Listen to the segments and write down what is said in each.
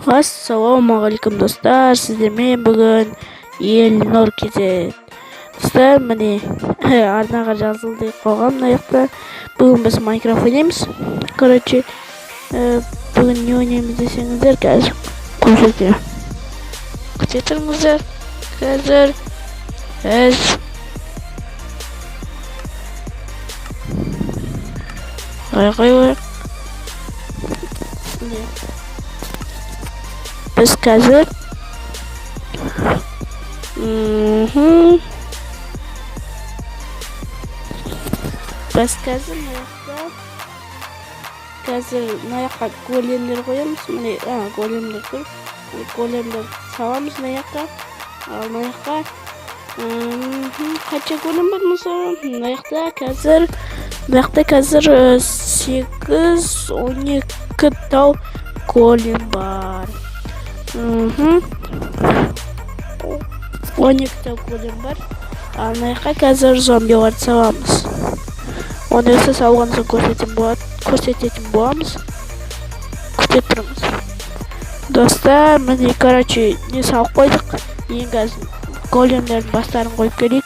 Ассалаумағалейкум достар, сіздермен бүгін Елнұр кезет. Достар, міне арнаға жазылды қойғам мына жақта. Бүгін біз Майнкрафт ойнаймыз. Короче, бүгін не ойнаймыз десеңіздер, қазір көрсетемін. Күте тұрыңыздар. Қазір біз қой. Biz қазір мына жаққа големдер қоямыз. Міне големдер тұр. Големдер саламыз мына жаққа. Ал мына жаққа қанша голем бар мысалы? Мына жақта қазір 8-12 тау голем бар. 12 тау голем бар. Ал мына жаққа қазір зомбиларды саламыз. Оны осы салған соң көрсететін боламыз. Күтіп тұрмыз. Достар, міне короче не салып қойдық. Ең қазір големдердің бастарын қойып келейік.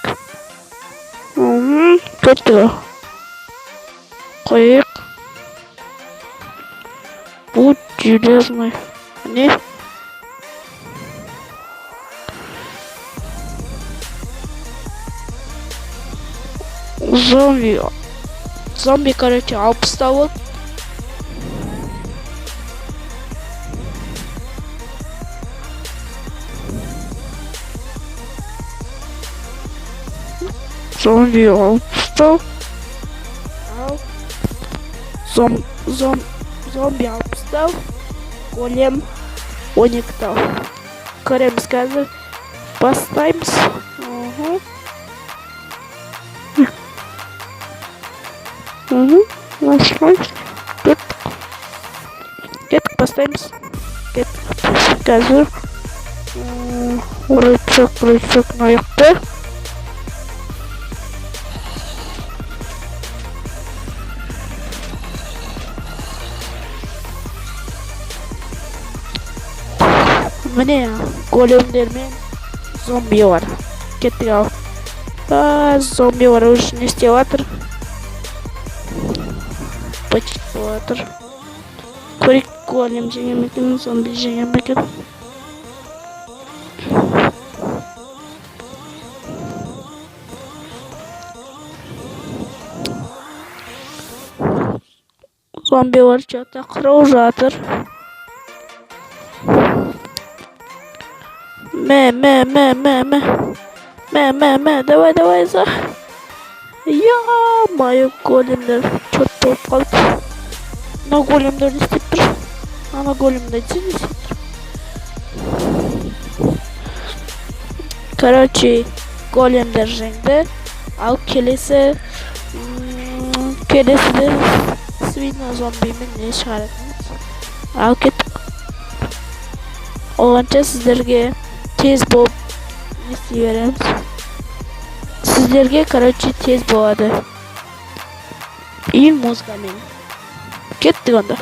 Кеттік. Қойық. Будь железный. Не? Зомби, короче, алып тасталып. Зомби алып тастау. Зомби алып тастау. Голем 12 тау. Көреміз қазір. Бастаймыз. Кеттік, бастаймыз. Кеттік қазір. Рычок на яқты. Міне големдер мен зомби бар. Кеттік ал. Зомби бар уже не істеп жатыр. Почти жатыр. Көрейік голем жеңе ме екен, зомби жеңе ме екен. Зомбилар что-то қырып жатыр. Давай, за. Ё-моё, големдер чёрт болып қалды. Мына големдер не істеп тұр? Ана големдер не істеп тұр? Короче, големдер жеңді. Ал келесі свино зомбимен не шығаратынбыз. Ал кеттік. Оғанша сіздерге тез болып не істей береміз. Сіздерге, короче, тез болады. И музыкамен. Кеттік онда.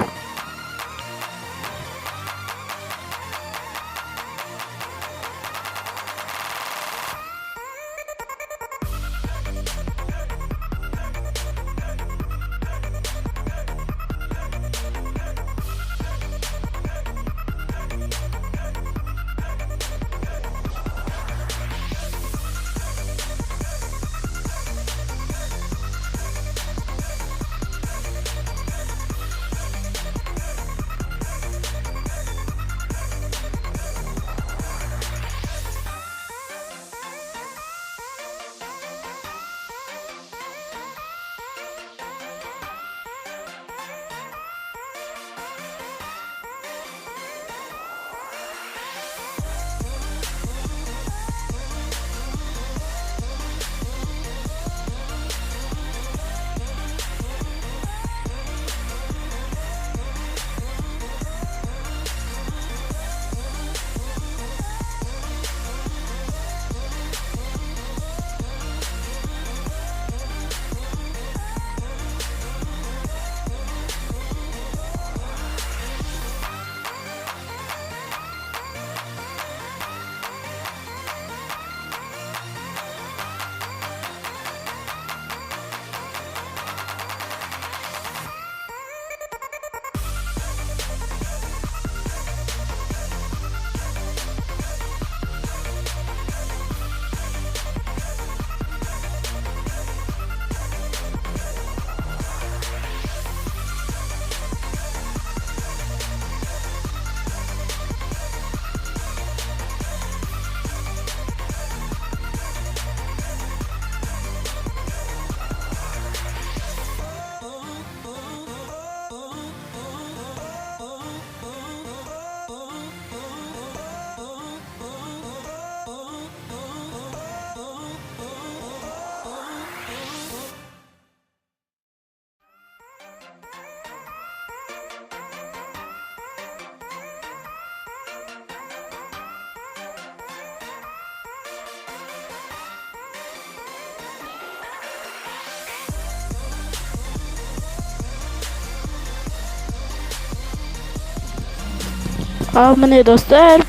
Ал міне достар,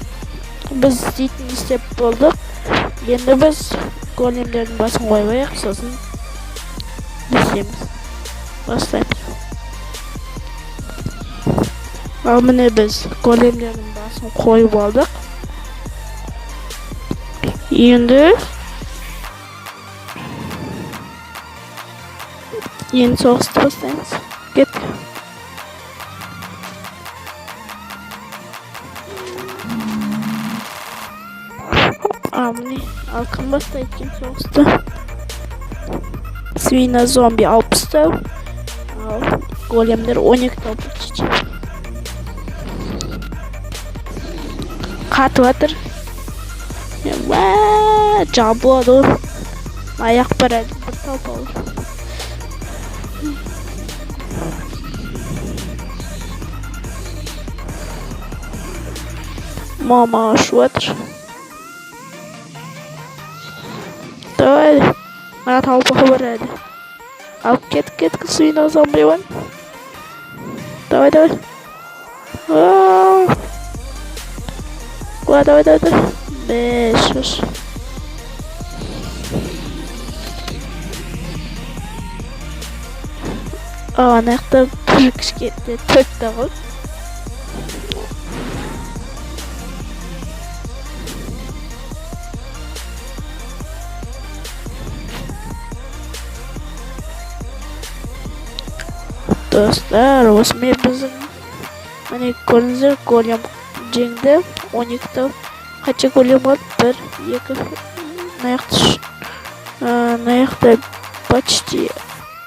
біз істейтін істеп болдық. Енді біз големдердің басын қойып, сосын істейміз. Бастаймыз. Ал міне біз големдердің басын қойып алдық. Енді соғысты бастаймыз. Кеттік. Ал кім бастайды екен соғысты? Свина зомби 60-та, ал големдер 12-та почти. Қатып жатыр. Жабылады ғой. Аяқ бар әлі бір талпалы. Мама ашып жатыр. Давай, мына талпаға бар әлі. Алып кетік свина зомбимен. Давай. Давай. Беш. Ана жақта бір кішкентай төртті ғой. Достар, осымен біздің міне көріңіздер, голем жеңді. 12-та қанша голем болды? 1, 2, мына жақта почти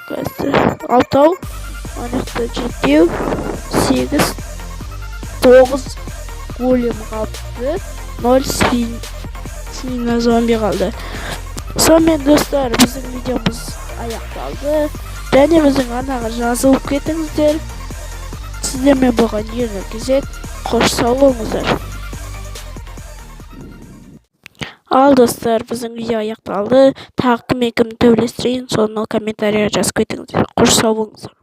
6-ау, ана жақта 7, 8, 9 голем қалды, 0 свина зомби қалды. Сонымен достар, біздің видеомыз аяқталды. Және біздің анаға жазылып кетіңіздер. Сіздермен болған ерлі кезек. Қош сау болыңыздар. Ал достар, біздің видео аяқталды. Тағы кім-кімді төбелестірейін, соны комментария жазып кетіңіздер. Қош сау болыңыздар.